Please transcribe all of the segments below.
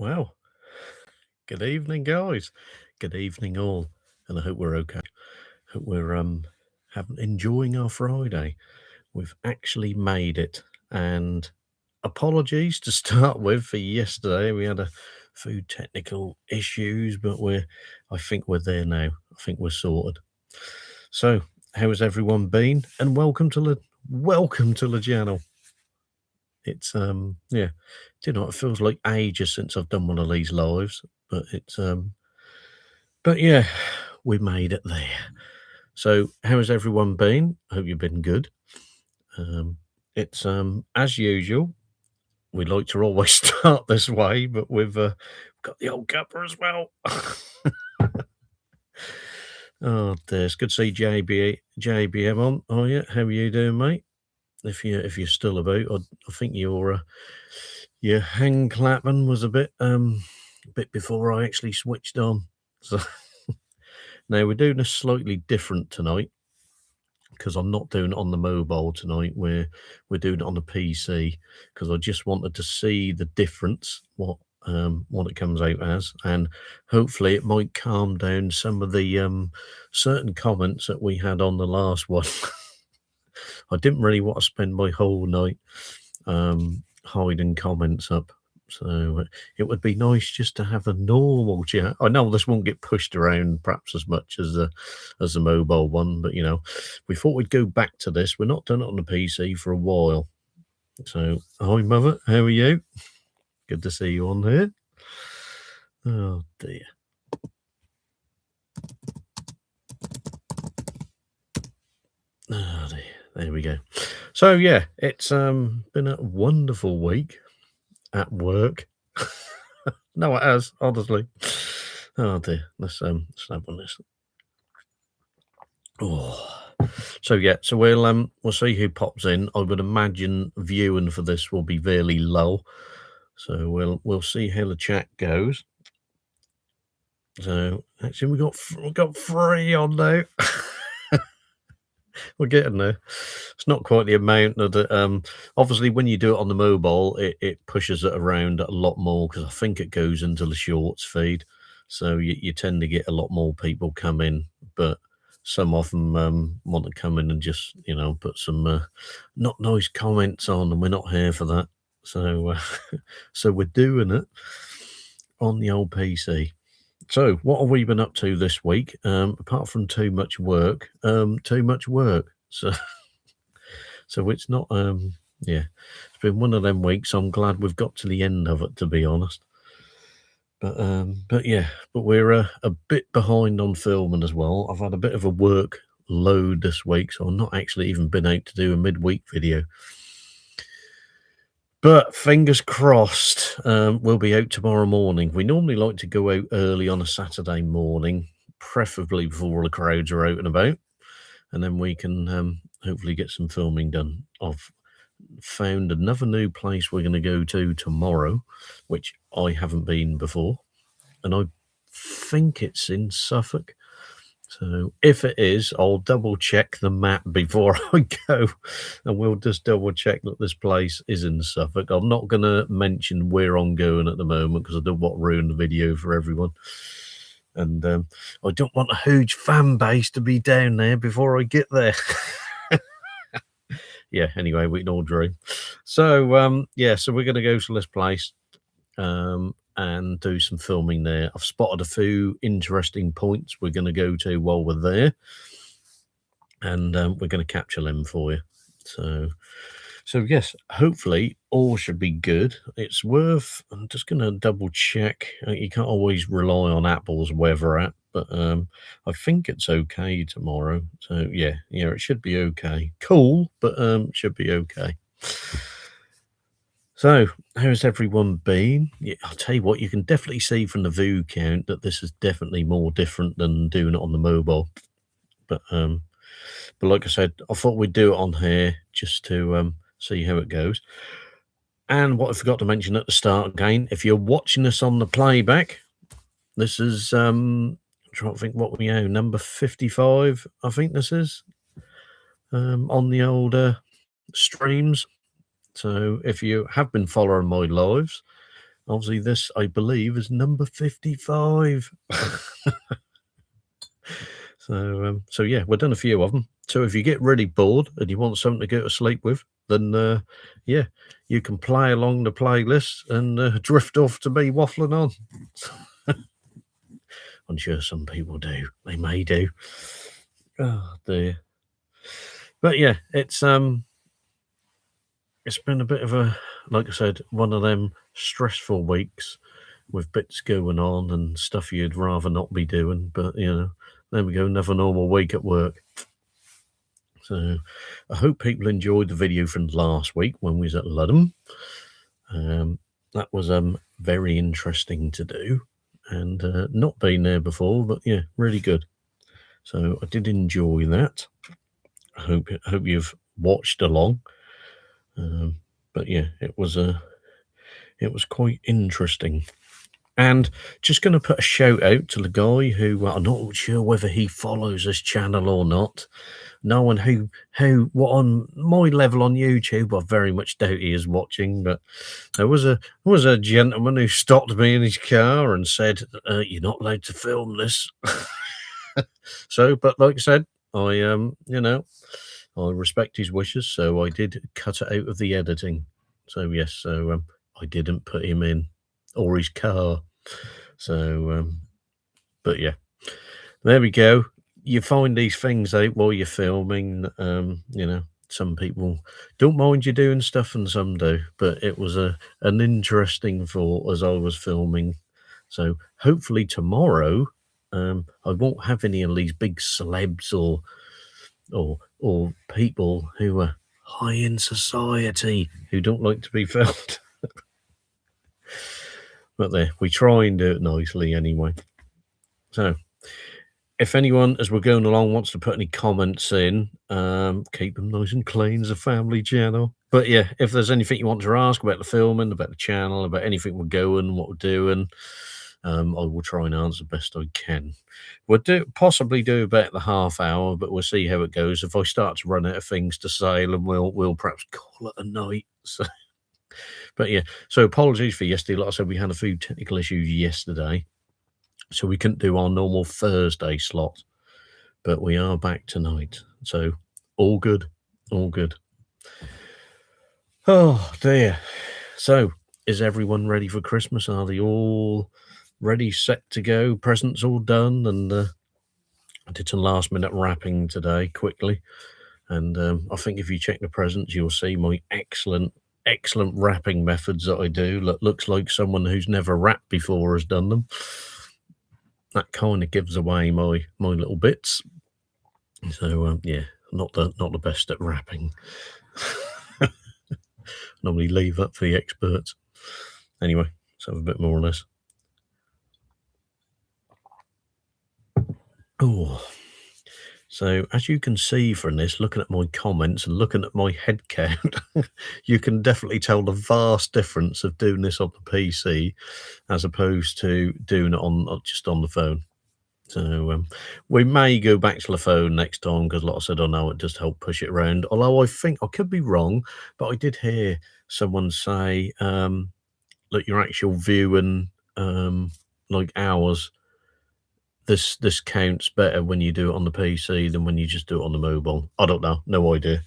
Well, good evening, guys. Good evening, all, and I hope we're okay. Hope we're having enjoying our Friday. We've actually made it, and apologies to start with for yesterday. We had a few technical issues, but I think we're there now. I think we're sorted. So, how has everyone been? And welcome to the channel. It's yeah, do you know, it feels like ages since I've done one of these lives, but but yeah, we made it there. So how has everyone been? Hope you've been good. It's as usual, we like to always start this way, but we've got the old cuppa as well. Oh dear, it's good to see JBM on. Oh yeah, how are you doing, mate? If you're still about, I think your hand clapping was a bit before I actually switched on. So now we're doing this slightly different tonight because I'm not doing it on the mobile tonight. We're doing it on the PC because I just wanted to see the difference, what it comes out as, and hopefully it might calm down some of the certain comments that we had on the last one. I didn't really want to spend my whole night hiding comments up. So it would be nice just to have a normal chat. I know this won't get pushed around perhaps as much as the mobile one, but you know, we thought we'd go back to this. We're not done it on the PC for a while. So hi mother, how are you? Good to see you on here. Oh dear. Oh dear. There we go. So yeah, it's been a wonderful week at work. No, it has, honestly. Oh dear. Let's snap on this. Oh. So yeah, so we'll see who pops in. I would imagine viewing for this will be fairly low. So we'll see how the chat goes. So actually we got 3 on now. We're getting there. It's not quite the amount that obviously when you do it on the mobile, it pushes it around a lot more because I think it goes into the shorts feed. So you tend to get a lot more people come in, but some of them want to come in and just, you know, put some not nice comments on, and we're not here for that. So so we're doing it on the old PC. So, what have we been up to this week? Apart from too much work. So, so it's not. Yeah, it's been one of them weeks. I'm glad we've got to the end of it, to be honest. But yeah, but we're a bit behind on filming as well. I've had a bit of a work load this week, so I've not actually even been out to do a midweek video. But fingers crossed, we'll be out tomorrow morning. We normally like to go out early on a Saturday morning, preferably before all the crowds are out and about, and then we can hopefully get some filming done. I've found another new place we're going to go to tomorrow, which I haven't been before, and I think it's in Suffolk. So if it is, I'll double check the map before I go, and we'll just double check that this place is in Suffolk. I'm not going to mention where I'm going at the moment because I don't want to ruin the video for everyone. And I don't want a huge fan base to be down there before I get there. Yeah, anyway, we can all dream. So, yeah, so we're going to go to this place. And do some filming there. I've spotted a few interesting points we're going to go to while we're there, and we're going to capture them for you. So yes, hopefully all should be good. It's worth. I'm just going to double check. You can't always rely on Apple's weather app, but I think it's okay tomorrow. So yeah, it should be okay. Cool, but it should be okay. So, how's everyone been? Yeah, I'll tell you what, you can definitely see from the view count that this is definitely more different than doing it on the mobile. But like I said, I thought we'd do it on here just to see how it goes. And what I forgot to mention at the start again, if you're watching this on the playback, this is I'm trying to think what we know, number 55, I think this is on the older streams. So if you have been following my lives, obviously this, I believe, is number 55. So yeah, we've done a few of them. So if you get really bored and you want something to go to sleep with, then yeah, you can play along the playlist and drift off to me waffling on. I'm sure some people do. They may do. Oh dear. But yeah, it's been a bit of a, like I said, one of them stressful weeks with bits going on and stuff you'd rather not be doing. But there we go, another normal week at work. So I hope people enjoyed the video from last week when we was at Ludham. That was very interesting to do, and not been there before, but yeah, really good. So I did enjoy that. I hope you've watched along. But yeah, it was quite interesting. And just going to put a shout out to the guy who I'm not sure whether he follows this channel or not. No one what on my level on YouTube, I very much doubt he is watching, but there was a gentleman who stopped me in his car and said, "You're not allowed to film this." So, but like I said, I I respect his wishes, so I did cut it out of the editing. So yes, so I didn't put him in or his car. So, but yeah, there we go. You find these things out while you're filming. Some people don't mind you doing stuff and some do, but it was an interesting thought as I was filming. So hopefully tomorrow, I won't have any of these big celebs or people who are high in society who don't like to be filmed. But there, we try and do it nicely anyway. So if anyone, as we're going along, wants to put any comments in, keep them nice and clean as a family channel. But yeah, if there's anything you want to ask about the filming, about the channel, about anything we're going, what we're doing, I will try and answer best I can. We'll possibly do about the half hour, but we'll see how it goes. If I start to run out of things to say, then we'll perhaps call it a night. So, but yeah, so apologies for yesterday. Like I said, we had a few technical issues yesterday, so we couldn't do our normal Thursday slot. But we are back tonight, so all good, all good. Oh dear. So, is everyone ready for Christmas? Are they all ready, set to go? Presents all done? And I did some last minute wrapping today quickly. And I think if you check the presents, you'll see my excellent wrapping methods that I do. Looks like someone who's never wrapped before has done them. That kind of gives away my little bits. So yeah, not the best at wrapping. Normally leave that for the experts. Anyway, so a bit more or less. Oh, so as you can see from this, looking at my comments and looking at my head count, you can definitely tell the vast difference of doing this on the PC as opposed to doing it on just on the phone. So we may go back to the phone next time because, like I said, I know it just helped push it around. Although I think I could be wrong, but I did hear someone say that your actual viewing like hours, this counts better when you do it on the PC than when you just do it on the mobile. I don't know, no idea.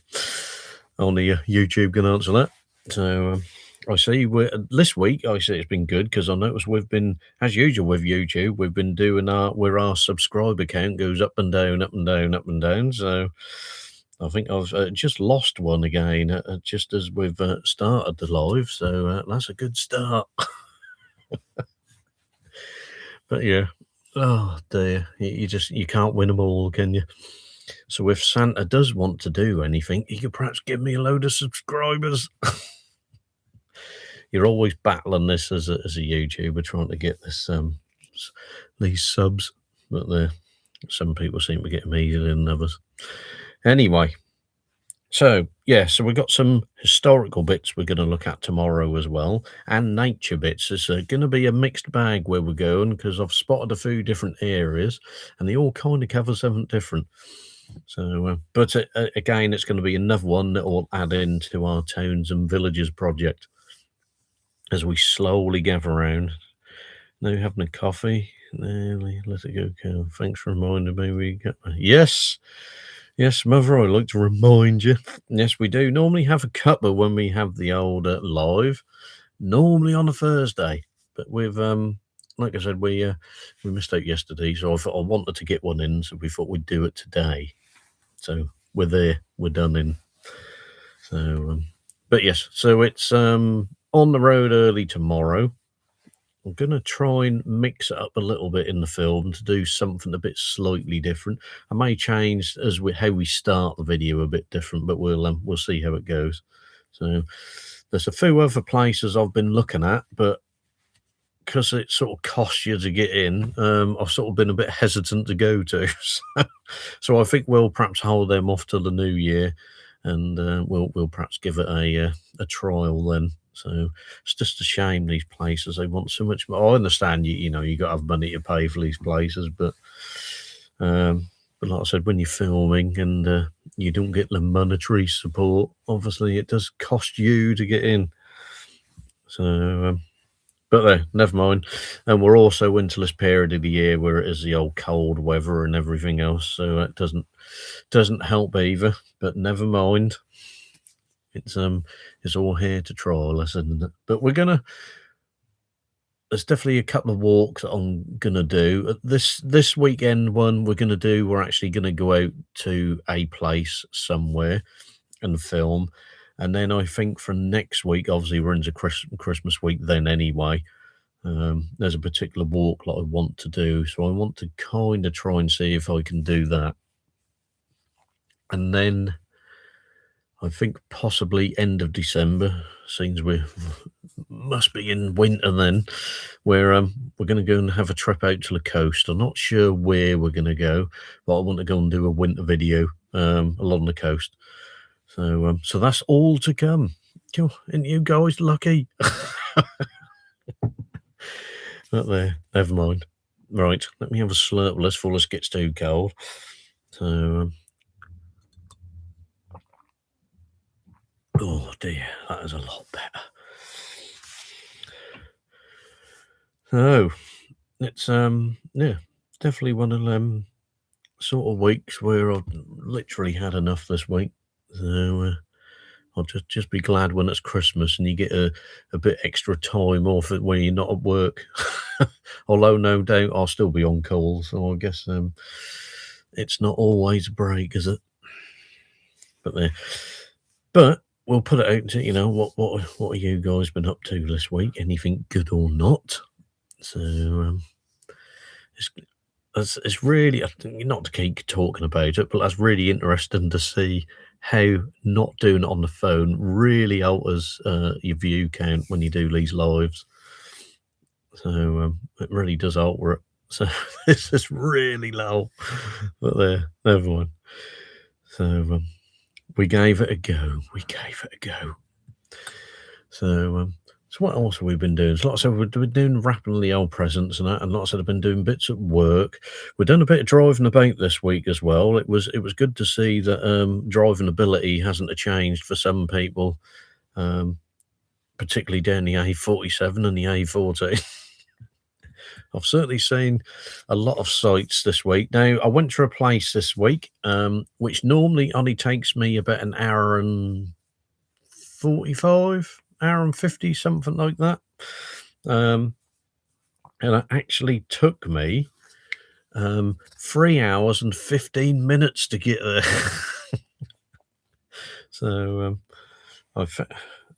Only YouTube can answer that. So I see this week, I see it's been good because I noticed we've been, as usual with YouTube, we've been doing where our subscriber count goes up and down, up and down, up and down. So I think I've just lost one again just as we've started the live. So that's a good start. But yeah, oh dear, you can't win them all, can you? So if Santa does want to do anything, he could perhaps give me a load of subscribers. You're always battling this as a YouTuber, trying to get this these subs, but some people seem to get them easier than others. Anyway, so yeah, so we've got some historical bits we're going to look at tomorrow as well, and nature bits. It's going to be a mixed bag where we're going because I've spotted a few different areas, and they all kind of cover something different. So, but again, it's going to be another one that will add into our towns and villages project. as we slowly gather round. Now having a coffee. Let it go, Cal. Thanks for reminding me we got. Yes, yes, Mother, I'd like to remind you. Yes, we do normally have a cuppa when we have the old live, normally on a Thursday. But with like I said, we missed out yesterday, so I thought I wanted to get one in, so we thought we'd do it today. So we're there, we're done in. So, but yes, so it's on the road early tomorrow. I'm going to try and mix it up a little bit in the film to do something a bit slightly different. I may change how we start the video a bit different, but we'll see how it goes. So there's a few other places I've been looking at, but because it sort of costs you to get in, I've sort of been a bit hesitant to go to. So I think we'll perhaps hold them off till the new year, and we'll perhaps give it a trial then. So it's just a shame these places, they want so much more. I understand you know you got to have money to pay for these places, but like I said, when you're filming and you don't get the monetary support, obviously it does cost you to get in. So but there, never mind. And we're also into this period of the year where it is the old cold weather and everything else, so that doesn't help either. But never mind. It's all here to trial us, isn't it? But there's definitely a couple of walks that I'm gonna do. This weekend one we're actually gonna go out to a place somewhere and film. And then I think for next week, obviously we're into Christmas week then anyway. There's a particular walk that I want to do, so I want to kind of try and see if I can do that. And then I think possibly end of December, seems we must be in winter then, where we're going to go and have a trip out to the coast. I'm not sure where we're going to go, but I want to go and do a winter video along the coast. So that's all to come. Cool. Ain't you guys lucky? Not there. Never mind. Right, let me have a slurp before this gets too cold. So, oh dear, that is a lot better. So, it's yeah, definitely one of them sort of weeks where I've literally had enough this week. So, I'll just be glad when it's Christmas and you get a bit extra time off it when you're not at work. Although no doubt I'll still be on call, so I guess it's not always a break, is it? But we'll put it out to what have you guys been up to this week? Anything good or not? So it's really, not to keep talking about it, but that's really interesting to see how not doing it on the phone really alters your view count when you do these lives. So it really does alter it. So this is really low, but there, never mind. So we gave it a go. So what else have we been doing? So like I said, we've been doing wrapping the old presents and that, and like I said, I've been doing bits at work. We've done a bit of driving about this week as well. It was good to see that driving ability hasn't changed for some people, particularly down the A47 and the A14. I've certainly seen a lot of sights this week. Now, I went to a place this week, which normally only takes me about an hour and 45, hour and 50, something like that. And it actually took me 3 hours and 15 minutes to get there. So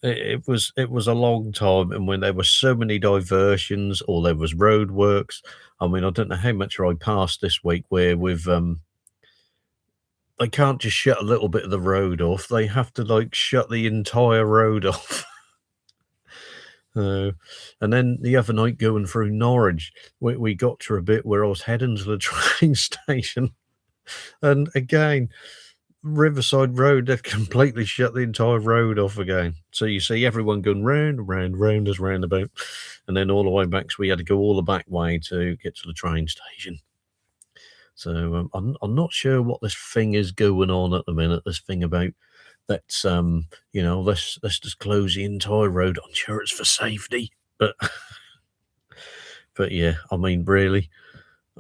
it was a long time, and when there were so many diversions or there was roadworks, I mean, I don't know how much I passed this week where they can't just shut a little bit of the road off, they have to like shut the entire road off. And then the other night going through Norwich, we got to a bit where I was heading to the train station, and again, Riverside Road, they've completely shut the entire road off again. So you see everyone going round as roundabout, and then all the way back. So we had to go all the back way to get to the train station. So I'm not sure what this thing is going on at the minute. This thing about let's let's just close the entire road. I'm sure it's for safety, but but yeah, I mean, really,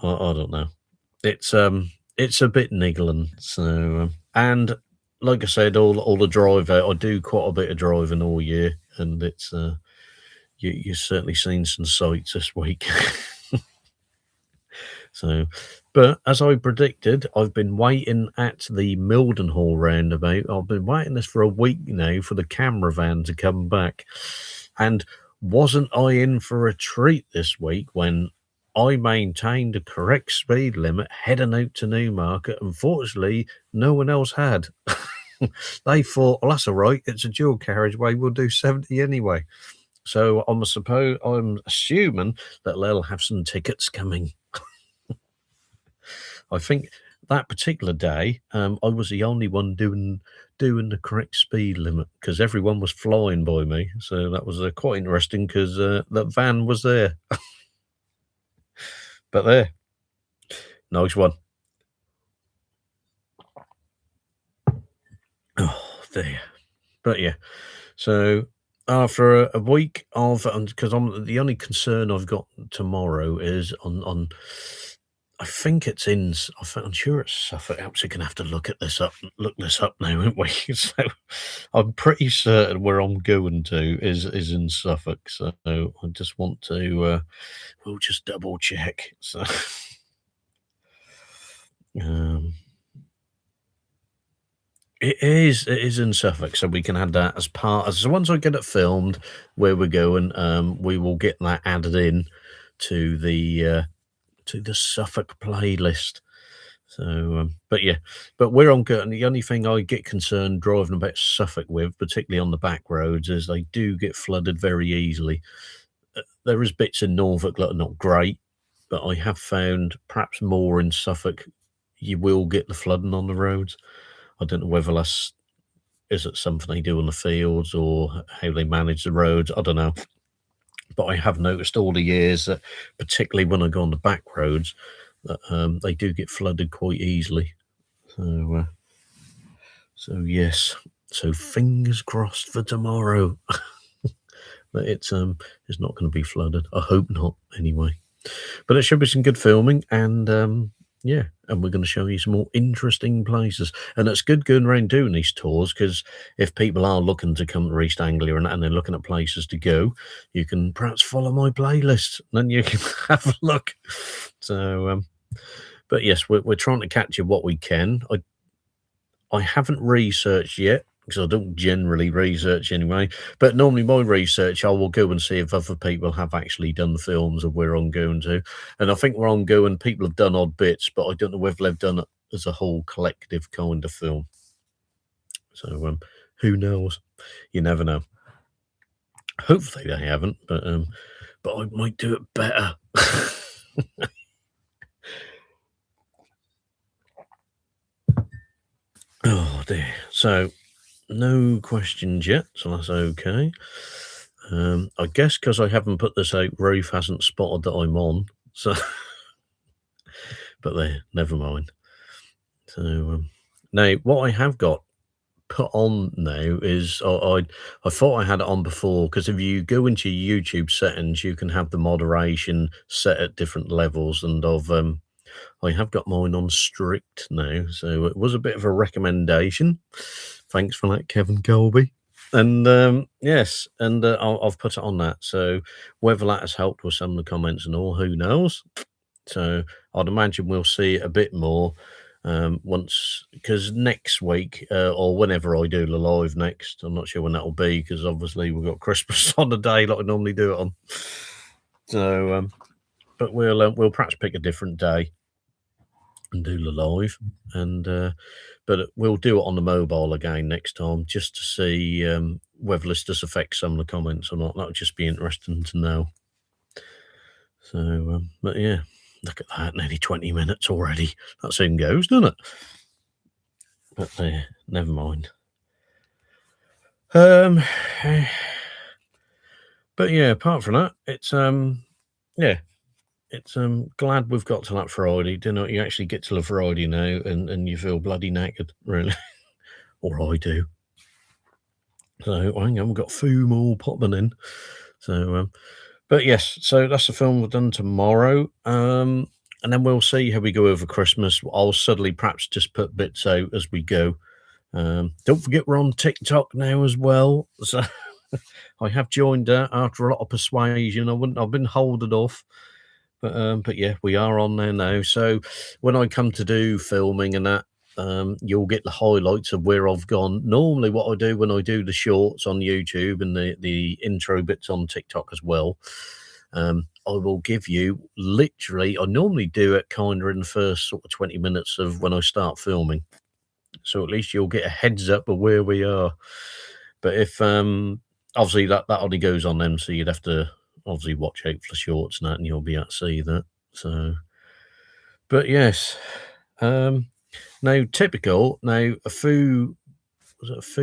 I don't know. It's a bit niggling. So and like I said, all the drive out. I do quite a bit of driving all year, and it's you've certainly seen some sights this week. So, but as I predicted, I've been waiting at the Mildenhall roundabout. I've been waiting this for a week now for the camera van to come back. And wasn't I in for a treat this week when I maintained the correct speed limit heading out to Newmarket? Unfortunately, no one else had. They thought, well, that's all right. It's a dual carriageway. We'll do 70 anyway. So I'm assuming that they'll have some tickets coming. I think that particular day, I was the only one doing the correct speed limit because everyone was flying by me. So that was quite interesting because that van was there. But there, nice one. Oh, there. But yeah, so after a week of, because I'm the only concern I've got tomorrow is on I think it's in. I'm sure it's Suffolk. I'm actually gonna have to look this up now, aren't we? So I'm pretty certain where I'm going to is in Suffolk. So I just want to. We'll just double check. So um, it is in Suffolk, so we can add that as part. So once I get it filmed, where we're going, we will get that added in to the Suffolk playlist. So, but yeah, but we're on good. And the only thing I get concerned driving about Suffolk with, particularly on the back roads, is they do get flooded very easily. There is bits in Norfolk that are not great, but I have found perhaps more in Suffolk, you will get the flooding on the roads. I don't know whether is it something they do on the fields or how they manage the roads. I don't know. But I have noticed all the years that, particularly when I go on the back roads, that they do get flooded quite easily. So yes. So fingers crossed for tomorrow that it's not going to be flooded. I hope not, anyway. But it should be some good filming, and yeah, and we're going to show you some more interesting places. And it's good going around doing these tours because if people are looking to come to East Anglia and they're looking at places to go, you can perhaps follow my playlist, and then you can have a look. So, but yes, we're trying to catch you what we can. I haven't researched yet because I don't generally research anyway. But normally my research, I will go and see if other people have actually done the films of where I'm going to. And I think where I'm going, people have done odd bits, but I don't know whether they've done it as a whole collective kind of film. So who knows? You never know. Hopefully they haven't, but I might do it better. Oh dear. So no questions yet, so that's okay. I guess because I haven't put this out, Ruth hasn't spotted that I'm on. So, but there, never mind. So now, what I have got put on now is I thought I had it on before because if you go into your YouTube settings, you can have the moderation set at different levels, and I have got mine on strict now, so it was a bit of a recommendation. Thanks for that, Kevin Colby. And yes, and I've put it on that. So whether that has helped with some of the comments and all, who knows? So I'd imagine we'll see a bit more once, because next week or whenever I do the live next, I'm not sure when that'll be because obviously we've got Christmas on the day like I normally do it on. So, but we'll perhaps pick a different day and do the live, and but we'll do it on the mobile again next time just to see whether this does affect some of the comments or not. That would just be interesting to know. So, but yeah, look at that, nearly 20 minutes already. That soon goes, doesn't it? But never mind. But yeah, apart from that, it's yeah, it's glad we've got to that Friday. Do you know, you actually get to the Friday now and you feel bloody knackered, really. Or I do. So hang on, we've got a few more popping in. So, but yes, so that's the film we're done tomorrow. And then we'll see how we go over Christmas. I'll suddenly perhaps just put bits out as we go. Don't forget we're on TikTok now as well. So I have joined after a lot of persuasion. I've been holding off, but yeah, we are on there now. So when I come to do filming and that, you'll get the highlights of where I've gone. Normally, what I do when I do the shorts on YouTube and the intro bits on TikTok as well, I will give you literally. I normally do it kind of in the first sort of 20 minutes of when I start filming, so at least you'll get a heads up of where we are. But if obviously that only goes on them, so you'd have to obviously watch out for the shorts and that, and you'll be able to see that. So, but yes, now typical. Now a few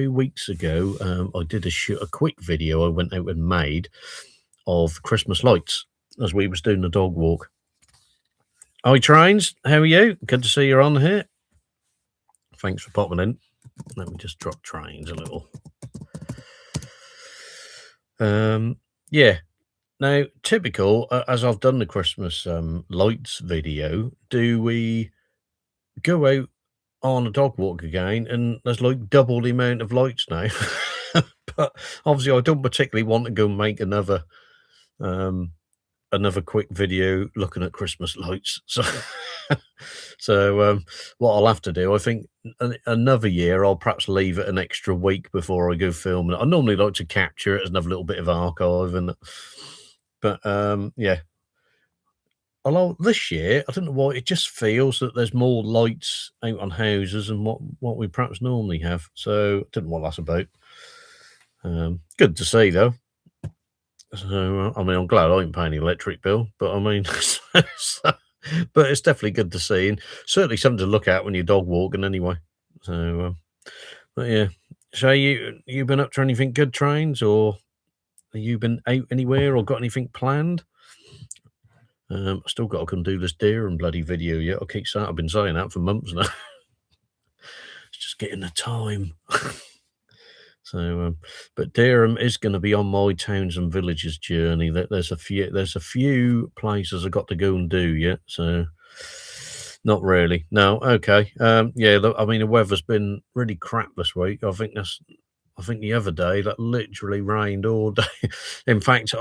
weeks ago, I did a quick video I went out and made of Christmas lights as we was doing the dog walk. Hi Trains, how are you? Good to see you're on here. Thanks for popping in. Let me just drop Trains a little. Yeah. Now, typical, as I've done the Christmas lights video, do we go out on a dog walk again? And there's like double the amount of lights now. But obviously, I don't particularly want to go make another quick video looking at Christmas lights. So, so what I'll have to do, I think, another year, I'll perhaps leave it an extra week before I go filming. I normally like to capture it as another little bit of archive, and but yeah. Although this year, I don't know why, it just feels that there's more lights out on houses than what we perhaps normally have. So I don't know what that's about. Good to see though. So I mean, I'm glad I ain't paying the electric bill, but I mean, but it's definitely good to see, and certainly something to look at when you're dog walking anyway. So, but yeah. So you been up to anything good, Trains, or have you been out anywhere or got anything planned? I still got to come do this deer and bloody video yet. I keep saying I've been saying that for months now. It's just getting the time. So, but Dereham is going to be on my towns and villages journey. There's a few places I've got to go and do yet. So, not really. No, okay. Yeah, I mean the weather's been really crap this week. I think the other day that literally rained all day. In fact,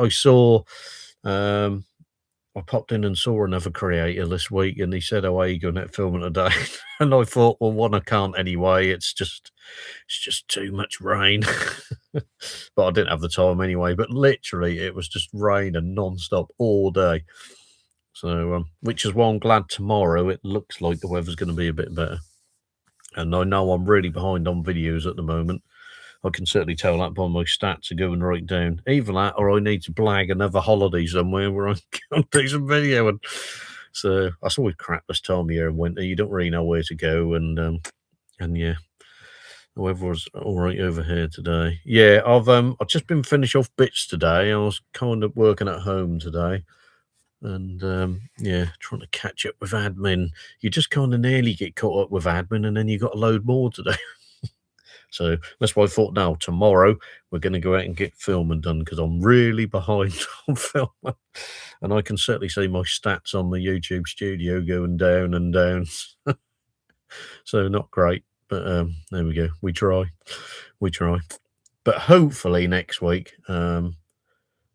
I popped in and saw another creator this week, and he said, "Oh, are you going out filming today?" And I thought, well, one, I can't anyway. It's just too much rain. But I didn't have the time anyway. But literally, it was just raining non-stop all day. So, which is why I'm glad tomorrow it looks like the weather's going to be a bit better. And I know I'm really behind on videos at the moment. I can certainly tell that by my stats are going right down. Either that, or I need to blag another holiday somewhere where I can do some video. And so that's always crap this time of year in winter. You don't really know where to go, and yeah, the weather was all right over here today. Yeah, I've just been finished off bits today. I was kind of working at home today, and yeah, trying to catch up with admin. You just kind of nearly get caught up with admin, and then you got a load more today. So that's why I thought, now tomorrow we're going to go out and get filming done, because I'm really behind on filming, and I can certainly see my stats on the YouTube studio going down and down. So not great, but there we go. We try. But hopefully next week I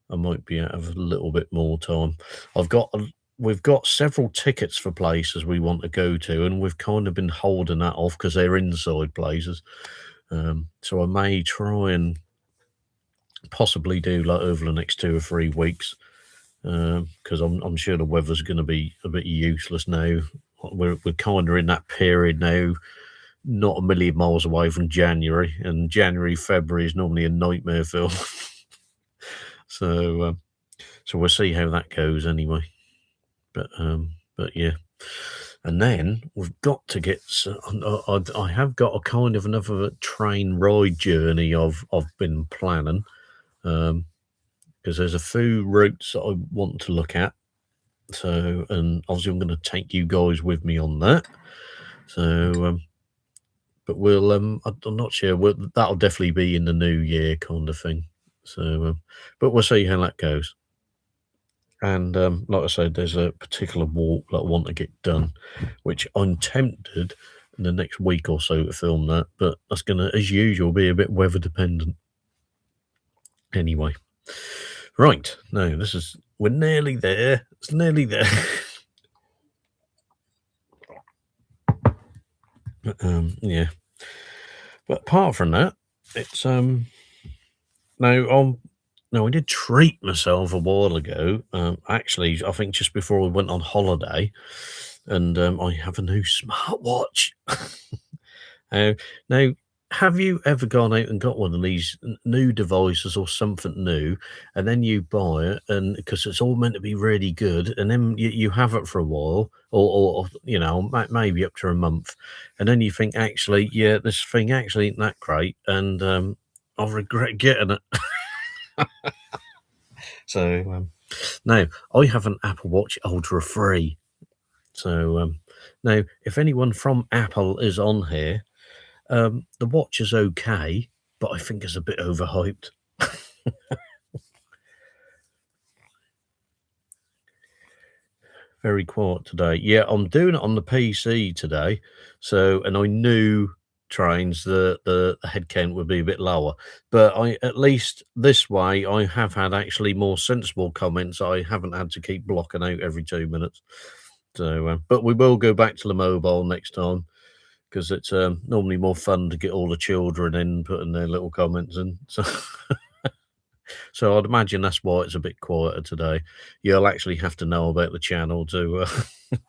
might be out of a little bit more time. We've got several tickets for places we want to go to, and we've kind of been holding that off because they're inside places. So I may try and possibly do like over the next 2 or 3 weeks, because I'm sure the weather's going to be a bit useless now. We're kind of in that period now, not a million miles away from January, and January, February is normally a nightmare film. So we'll see how that goes anyway. But yeah. And then we've got to get. I have got a kind of another train ride journey I've been planning, because there's a few routes that I want to look at. So, and obviously I'm going to take you guys with me on that. So, but we'll, I'm not sure. That'll definitely be in the new year kind of thing. So, but we'll see how that goes. And like I said, there's a particular walk that I want to get done, which I'm tempted in the next week or so to film that, but that's going to, as usual, be a bit weather dependent. Anyway, right now we're nearly there. It's nearly there. But, yeah. But apart from that, it's now on. Now I did treat myself a while ago. Actually, I think just before we went on holiday, and I have a new smartwatch. Uh, now, have you ever gone out and got one of these new devices or something new, and then you buy it, and because it's all meant to be really good, and then you have it for a while, or maybe up to a month, and then you think, actually, yeah, this thing actually ain't that great, and I regret getting it. So now I have an Apple Watch Ultra 3. So now, if anyone from Apple is on here, the watch is okay, but I think it's a bit overhyped. Very quiet today. Yeah, I'm doing it on the PC today. So, and I knew trains the head count would be a bit lower, but I at least this way I have had actually more sensible comments. I haven't had to keep blocking out every 2 minutes. So, but we will go back to the mobile next time because it's normally more fun to get all the children in putting their little comments in. So. So I'd imagine that's why it's a bit quieter today. You'll actually have to know about the channel to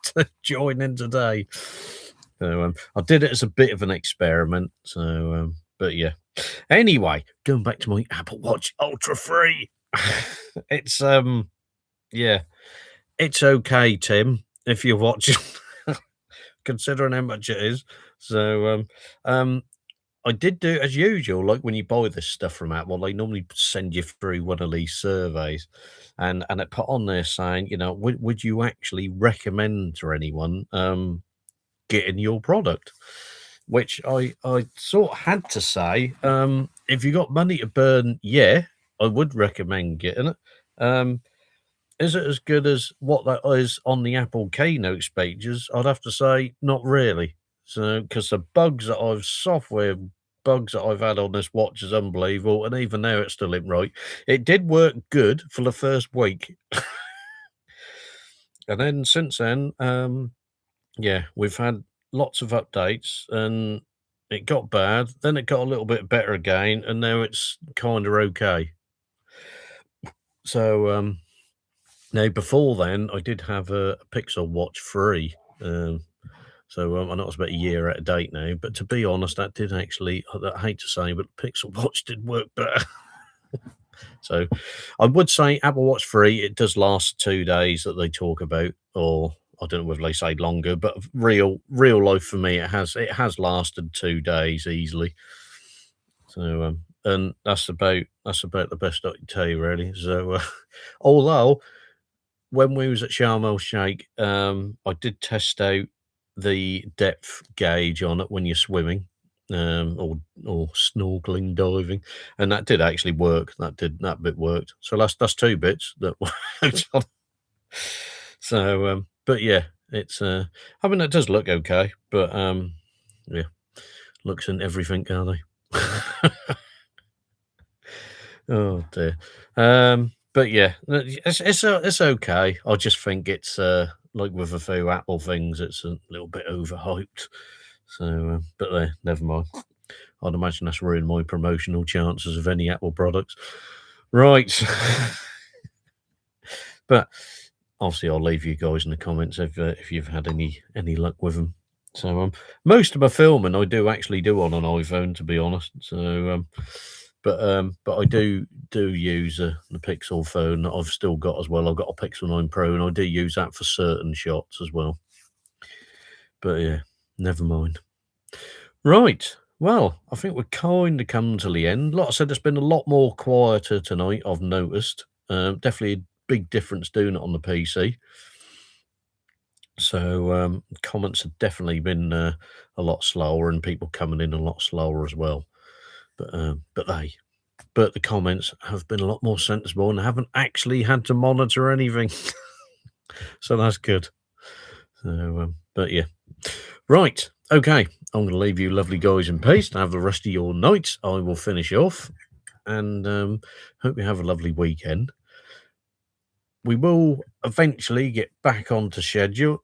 to join in today. So I did it as a bit of an experiment. So, but yeah. Anyway, going back to my Apple Watch Ultra 3. It's yeah, it's okay, Tim, if you're watching, considering how much it is. So I did do as usual, like when you buy this stuff from Apple, they normally send you through one of these surveys, and it put on there saying, would you actually recommend to anyone getting your product? Which I sort of had to say, if you got money to burn, yeah, I would recommend getting it. Is it as good as what that is on the Apple keynote pages? I'd have to say, not really. So, because the software bugs that I've had on this watch is unbelievable, and even now it's still ain't right. It did work good for the first week, and then since then, yeah, we've had lots of updates, and it got bad. Then it got a little bit better again, and now it's kind of okay. So, now, before then, I did have a Pixel Watch 3. So I know it's about a year out of date now, but to be honest, that did actually, I hate to say, but the Pixel Watch did work better. So I would say Apple Watch 3, it does last 2 days that they talk about, or I don't know whether they say longer, but real life for me, it has lasted 2 days easily. So and that's about the best I can tell you, really. So although when we was at Sharm el Sheikh, I did test out the depth gauge on it when you're swimming, or snorkeling, diving, and that did actually work. That bit worked. So that's 2 bits that worked on. So, but yeah, it's, I mean, it does look okay, but, yeah, looks and everything, are they? Oh dear. But yeah, it's okay. I just think it's like with a few Apple things, it's a little bit overhyped. So, but there, never mind. I'd imagine that's ruined my promotional chances of any Apple products. Right. But obviously, I'll leave you guys in the comments if you've had any luck with them. So, most of my filming I do actually do on an iPhone, to be honest. So, but I do use the Pixel phone that I've still got as well. I've got a Pixel 9 Pro, and I do use that for certain shots as well. But yeah, never mind. Right. Well, I think we're kind of come to the end. Like I said, it's been a lot more quieter tonight, I've noticed. Definitely a big difference doing it on the PC. So comments have definitely been a lot slower, and people coming in a lot slower as well. But the comments have been a lot more sensible and haven't actually had to monitor anything, so that's good. So, but yeah, right, okay. I'm going to leave you lovely guys in peace to have the rest of your night. I will finish off, and hope you have a lovely weekend. We will eventually get back onto schedule.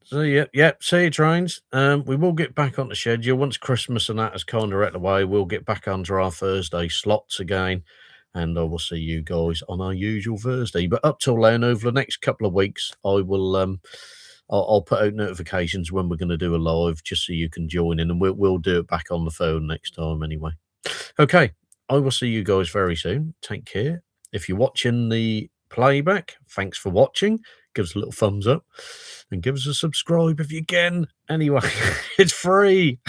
So yeah, see you, trains. We will get back on the schedule once Christmas and that is kind of out of the way. We'll get back onto our Thursday slots again, and I will see you guys on our usual Thursday. But up till then, over the next couple of weeks, I will I'll put out notifications when we're going to do a live, just so you can join in, and we'll do it back on the phone next time anyway. Okay, I will see you guys very soon. Take care. If you're watching the playback, thanks for watching. Give us a little thumbs up and give us a subscribe if you can. Anyway, it's free.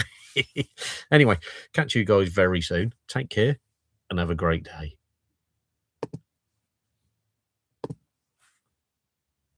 Anyway, catch you guys very soon. Take care and have a great day.